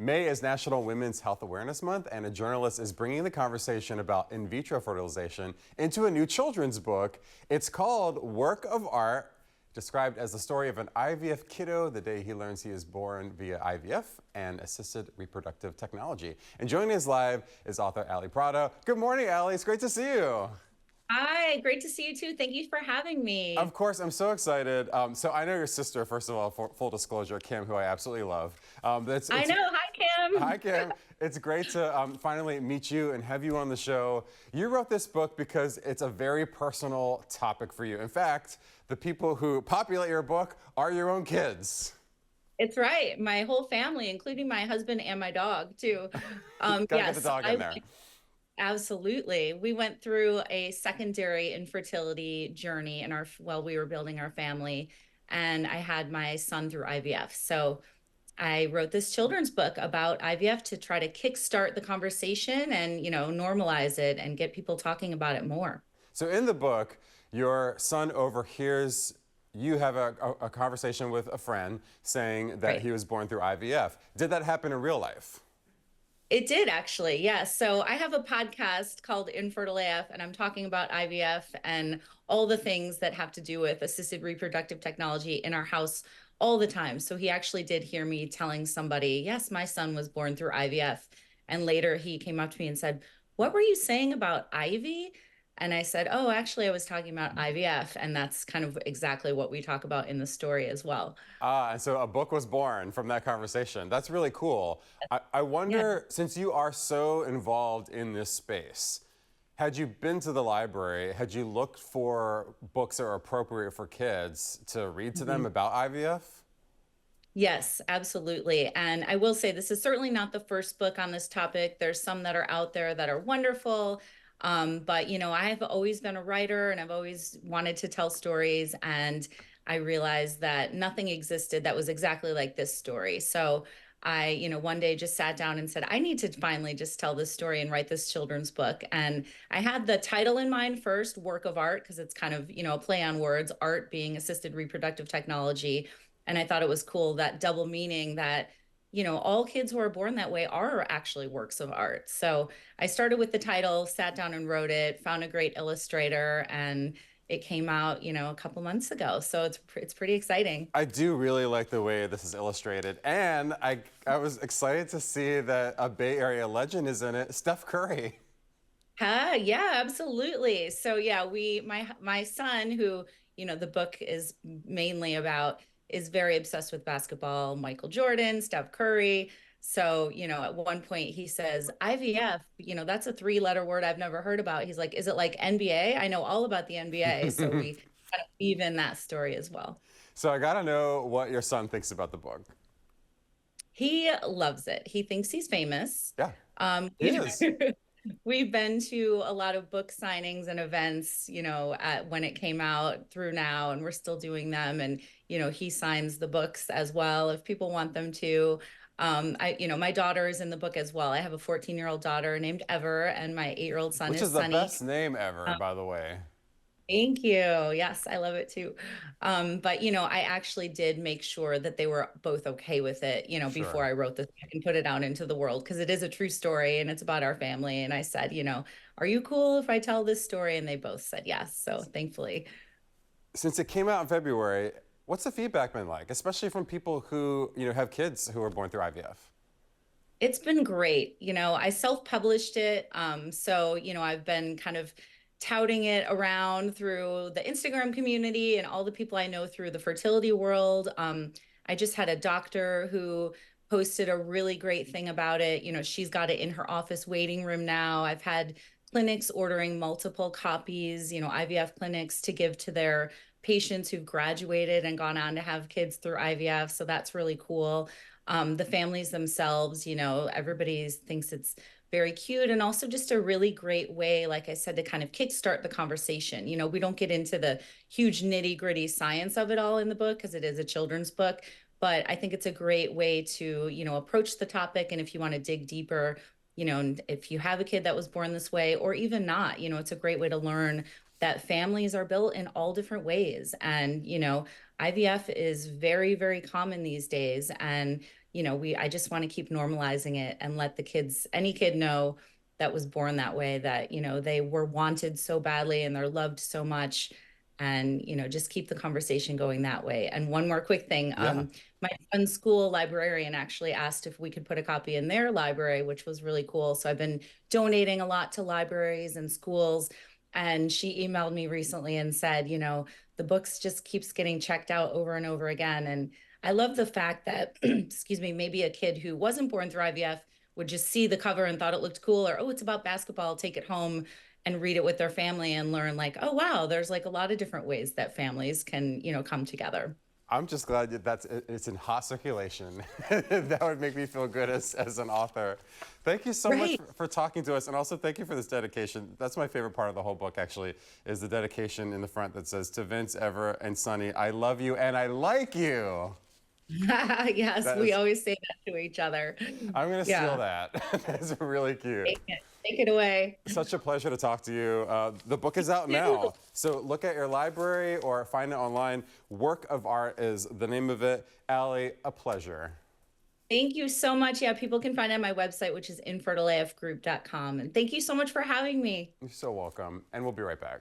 May is National Women's Health Awareness Month, and a journalist is bringing the conversation about in vitro fertilization into a new children's book. It's called Work of Art, described as the story of an IVF kiddo the day he learns he is born via IVF and assisted reproductive technology. And joining us live is author Ali Prado. Good morning, Ali. It's great to see you. Hi, great to see you too. Thank you for having Of me. course, I'm so excited. So I know your sister, first of all, for full disclosure, Kim, who I absolutely love. I know. Hi, Hi, Kim. Kim. It's great to finally meet you and have you on the show. You wrote this book because it's a very personal topic for you. In fact, the people who populate your book are your own kids. It's right. My whole family, including my husband and my dog too. Gotta get the dog in there. Absolutely. We went through a secondary infertility journey in our while we were building our family, and I had my son through IVF. So I wrote this children's book about IVF to try to kickstart the conversation and, normalize it and get people talking about it more. So in the book, your son overhears you have a conversation with a friend saying that Right. he was born through IVF. Did that happen in real life? It did actually, yes. So I have a podcast called Infertile AF, and I'm talking about IVF and all the things that have to do with assisted reproductive technology in our house all the time. So he actually did hear me telling somebody, yes, my son was born through IVF. And later he came up to me and said, what were you saying about Ivy? And I said, oh, actually, I was talking about IVF. And that's kind of exactly what we talk about in the story as well. Ah, and so a book was born from that conversation. That's really cool. I Yeah. wonder, since you are so involved in this space, had you been to the library, had you looked for books that are appropriate for kids to read to them Mhm. about IVF? Yes, absolutely. And I will say this is certainly not the first book on this topic. There's some that are out there that are wonderful. But I've always been a writer and I've always wanted to tell stories. And I realized that nothing existed that was exactly like this story. So I, one day just sat down and said, I need to finally just tell this story and write this children's book. And I had the title in mind first, Work of Art, because it's kind of, a play on words, art being assisted reproductive technology. And I thought it was cool that double meaning that, all kids who are born that way are actually works of art. So I started with the title, sat down and wrote it, found a great illustrator, and it came out, a couple months ago. So it's pretty exciting. I do really like the way this is illustrated, and I was excited to see that a Bay Area legend is in it, Steph Curry. Yeah, absolutely. So yeah, my son, who, the book is mainly about, is very obsessed with basketball, Michael Jordan, Steph Curry. So, at one point he says, IVF, that's a three-letter word I've never heard about. He's like, is it like NBA? I know all about the NBA. So we kind of weave in that story as well. So I gotta know what your son thinks about the book. He loves it. He thinks he's famous. Yeah, he You is. know, we've been to a lot of book signings and events, when it came out through now, and we're still doing them. And, he signs the books as well if people want them to. My daughter is in the book as well. I have a 14-year-old daughter named Ever, and my 8-year-old son Which is is the Sunny. best name ever, by the way. Thank you. Yes, I love it too. But I actually did make sure that they were both okay with it, before Sure. I wrote this book and put it out into the world because it is a true story and it's about our family. And I said, are you cool if I tell this story? And they both said yes. So thankfully. Since it came out in February, what's the feedback been like, especially from people who, have kids who are born through IVF? It's been great. I self-published it. So, I've been kind of touting it around through the Instagram community and all the people I know through the fertility world. I just had a doctor who posted a really great thing about it. She's got it in her office waiting room now. I've had clinics ordering multiple copies, IVF clinics to give to their patients who've graduated and gone on to have kids through IVF. So that's really cool. The families themselves, everybody thinks it's very cute and also just a really great way, like I said, to kind of kickstart the conversation. We don't get into the huge nitty gritty science of it all in the book because it is a children's book, but I think it's a great way to, approach the topic. And if you want to dig deeper, and if you have a kid that was born this way or even not, it's a great way to learn that families are built in all different ways. And, IVF is very, very common these days. And, I just want to keep normalizing it and let the kids, any kid know that was born that way, that, they were wanted so badly and they're loved so much. And, just keep the conversation going that way. And one more quick thing. Yeah. My son's school librarian actually asked if we could put a copy in their library, which was really cool. So I've been donating a lot to libraries and schools. And she emailed me recently and said, the books just keeps getting checked out over and over again. And I love the fact that, excuse me, maybe a kid who wasn't born through IVF would just see the cover and thought it looked cool, or, oh, it's about basketball, take it home and read it with their family and learn, like, oh, wow, there's like a lot of different ways that families can, come together. I'm just glad that it's in hot circulation. That would make me feel good as an author. Thank you so much Right. for talking to us, and also thank you for this dedication. That's my favorite part of the whole book, actually, is the dedication in the front that says, "To Vince, Ever, and Sunny, I love you and I like you." Yes, That we is, always say that to each other. I'm gonna steal Yeah. that. That's really cute. Take it away. Such a pleasure to talk to you. The book is out now, so look at your library or find it online. Work of Art is the name of it. Allie, a pleasure. Thank you so much. Yeah, people can find it on my website, which is infertileafgroup.com. And thank you so much for having me. You're so welcome, and we'll be right back.